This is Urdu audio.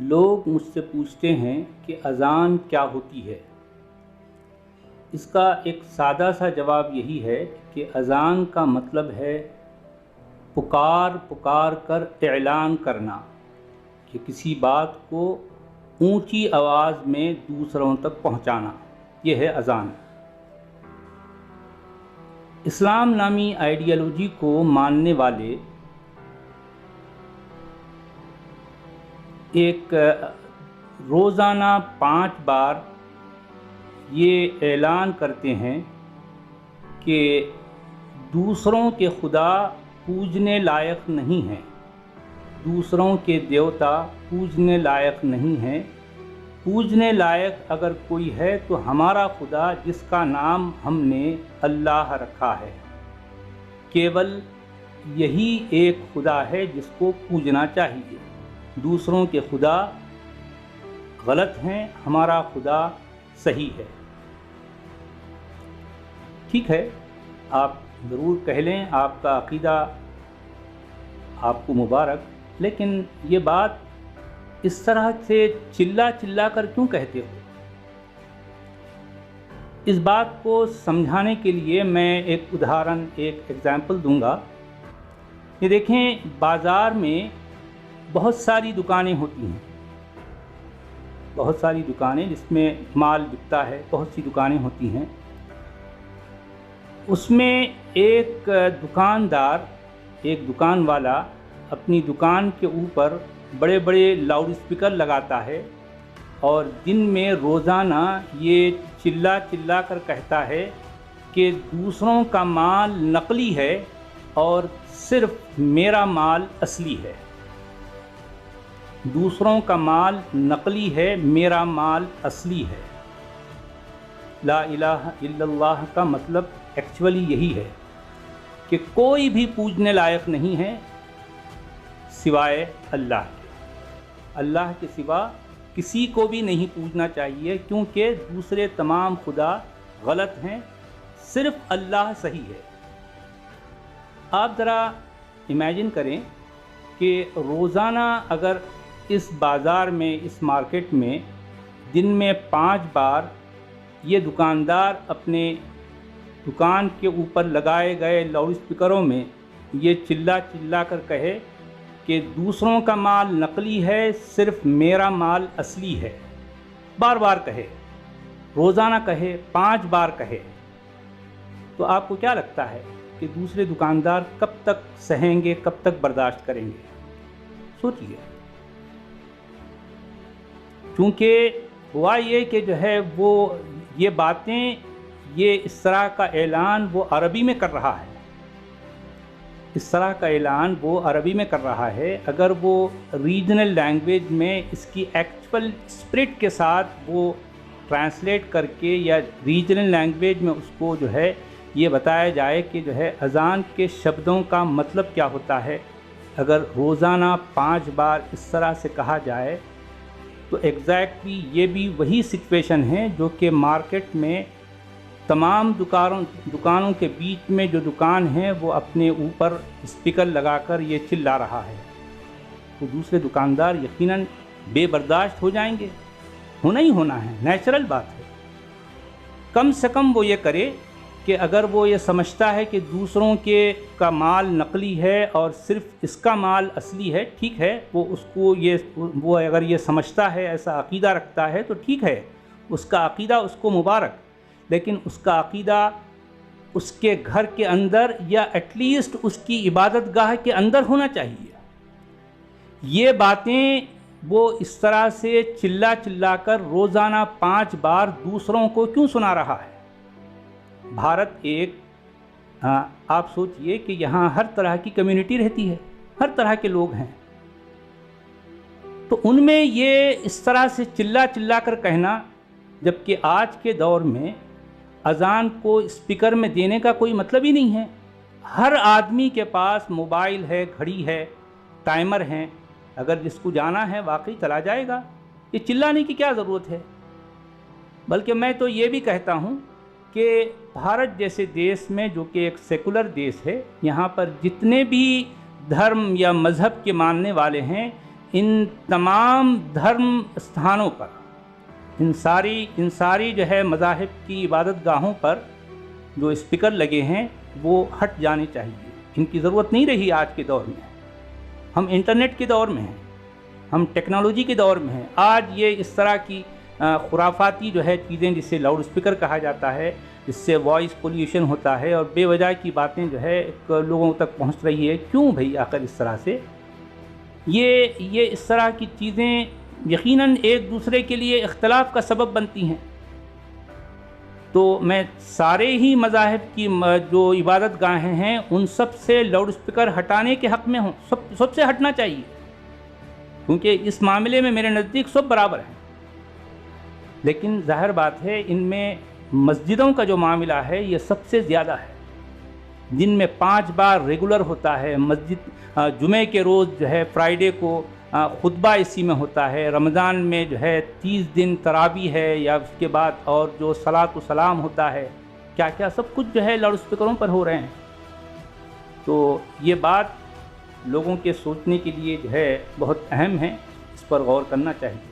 لوگ مجھ سے پوچھتے ہیں کہ اذان کیا ہوتی ہے۔ اس کا ایک سادہ سا جواب یہی ہے کہ اذان کا مطلب ہے پکار پکار کر اعلان کرنا، کہ کسی بات کو اونچی آواز میں دوسروں تک پہنچانا، یہ ہے اذان۔ اسلام نامی آئیڈیالوجی کو ماننے والے ایک روزانہ 5 بار یہ اعلان کرتے ہیں کہ دوسروں کے خدا پوجنے لائق نہیں ہیں، دوسروں کے دیوتا پوجنے لائق نہیں ہیں، پوجنے لائق اگر کوئی ہے تو ہمارا خدا جس کا نام ہم نے اللہ رکھا ہے، کیول یہی ایک خدا ہے جس کو پوجنا چاہیے۔ دوسروں کے خدا غلط ہیں، ہمارا خدا صحیح ہے۔ ٹھیک ہے، آپ ضرور کہہ لیں، آپ کا عقیدہ آپ کو مبارک، لیکن یہ بات اس طرح سے چلا چلا کر کیوں کہتے ہو؟ اس بات کو سمجھانے کے لیے میں ایک ادھارن، ایک ایگزامپل دوں گا۔ یہ دیکھیں، بازار میں بہت ساری دکانیں ہوتی ہیں، بہت ساری دکانیں جس میں مال بکتا ہے، بہت سی دکانیں ہوتی ہیں۔ اس میں ایک دکاندار، ایک دکان والا اپنی دکان کے اوپر بڑے بڑے لاؤڈ اسپیکر لگاتا ہے اور دن میں روزانہ یہ چلا چلا کر کہتا ہے کہ دوسروں کا مال نقلی ہے اور صرف میرا مال اصلی ہے، دوسروں کا مال نقلی ہے، میرا مال اصلی ہے۔ لا الہ الا اللہ کا مطلب ایکچولی یہی ہے کہ کوئی بھی پوجنے لائق نہیں ہے سوائے اللہ کے۔ اللہ کے سوا کسی کو بھی نہیں پوجنا چاہیے، کیونکہ دوسرے تمام خدا غلط ہیں، صرف اللہ صحیح ہے۔ آپ ذرا امیجن کریں کہ روزانہ اگر اس بازار میں، اس مارکیٹ میں دن میں 5 بار یہ دکاندار اپنے دکان کے اوپر لگائے گئے لاؤڈ اسپیکروں میں یہ چلا چلا کر کہے کہ دوسروں کا مال نقلی ہے، صرف میرا مال اصلی ہے، بار بار کہے، روزانہ کہے، 5 بار کہے، تو آپ کو کیا لگتا ہے کہ دوسرے دکاندار کب تک سہیں گے، کب تک برداشت کریں گے؟ سوچئے۔ چونکہ ہوا یہ کہ جو ہے وہ یہ باتیں، یہ اس طرح کا اعلان وہ عربی میں کر رہا ہے، اس طرح کا اعلان وہ عربی میں کر رہا ہے۔ اگر وہ ریجنل لینگویج میں اس کی ایکچول اسپرٹ کے ساتھ وہ ٹرانسلیٹ کر کے، یا ریجنل لینگویج میں اس کو جو ہے یہ بتایا جائے کہ جو ہے اذان کے شبدوں کا مطلب کیا ہوتا ہے، اگر روزانہ 5 بار اس طرح سے کہا جائے تو ایگزیکٹلی یہ بھی وہی سچویشن ہے جو کہ مارکیٹ میں تمام دکانوں کے بیچ میں جو دکان ہے وہ اپنے اوپر اسپیکر لگا کر یہ چلا رہا ہے، تو دوسرے دکاندار یقیناً بے برداشت ہو جائیں گے، ہونا ہی ہونا ہے، نیچرل بات ہے۔ کم سے کم وہ یہ کرے کہ اگر وہ یہ سمجھتا ہے کہ دوسروں کا مال نقلی ہے اور صرف اس کا مال اصلی ہے، ٹھیک ہے، وہ اگر یہ سمجھتا ہے، ایسا عقیدہ رکھتا ہے تو ٹھیک ہے، اس کا عقیدہ اس کو مبارک، لیکن اس کا عقیدہ اس کے گھر کے اندر یا ایٹ لیسٹ اس کی عبادت گاہ کے اندر ہونا چاہیے۔ یہ باتیں وہ اس طرح سے چلا چلا کر روزانہ 5 بار دوسروں کو کیوں سنا رہا ہے؟ بھارت ایک، آپ سوچئے کہ یہاں ہر طرح کی کمیونٹی رہتی ہے، ہر طرح کے لوگ ہیں، تو ان میں یہ اس طرح سے چلا چلا کر کہنا، جبکہ آج کے دور میں اذان کو اسپیکر میں دینے کا کوئی مطلب ہی نہیں ہے۔ ہر آدمی کے پاس موبائل ہے، گھڑی ہے، ٹائمر ہیں، اگر جس کو جانا ہے واقعی چلا جائے گا، یہ چلانے کی کیا ضرورت ہے؟ بلکہ میں تو یہ بھی کہتا ہوں کہ بھارت جیسے دیش میں، جو کہ ایک سیکولر دیش ہے، یہاں پر جتنے بھی دھرم یا مذہب کے ماننے والے ہیں، ان تمام دھرم استھانوں پر، ان ساری جو ہے مذاہب کی عبادت گاہوں پر جو اسپیکر لگے ہیں وہ ہٹ جانے چاہیے. ان کی ضرورت نہیں رہی آج کے دور میں. ہم انٹرنیٹ کے دور میں ہیں، ہم ٹیکنالوجی کے دور میں ہیں. آج یہ اس طرح کی خرافاتی جو ہے چیزیں، جسے لاؤڈ اسپیکر کہا جاتا ہے، جس سے وائس پولیوشن ہوتا ہے اور بے وجہ کی باتیں جو ہے لوگوں تک پہنچ رہی ہے. کیوں بھئی آخر اس طرح سے؟ یہ اس طرح کی چیزیں یقیناً ایک دوسرے کے لیے اختلاف کا سبب بنتی ہیں. تو میں سارے ہی مذاہب کی جو عبادت گاہیں ہیں ان سب سے لاؤڈ اسپیکر ہٹانے کے حق میں ہوں. سب سے ہٹنا چاہیے، کیونکہ اس معاملے میں میرے نزدیک سب برابر ہیں. لیکن ظاہر بات ہے ان میں مسجدوں کا جو معاملہ ہے یہ سب سے زیادہ ہے. دن میں 5 بار ریگولر ہوتا ہے. مسجد جمعے کے روز جو ہے فرائیڈے کو خطبہ اسی میں ہوتا ہے. رمضان میں جو ہے 30 دن تراویح ہے، یا اس کے بعد اور جو صلاۃ و سلام ہوتا ہے، کیا سب کچھ جو ہے لاؤڈ اسپیکروں پر ہو رہے ہیں. تو یہ بات لوگوں کے سوچنے کے لیے جو ہے بہت اہم ہے، اس پر غور کرنا چاہیے.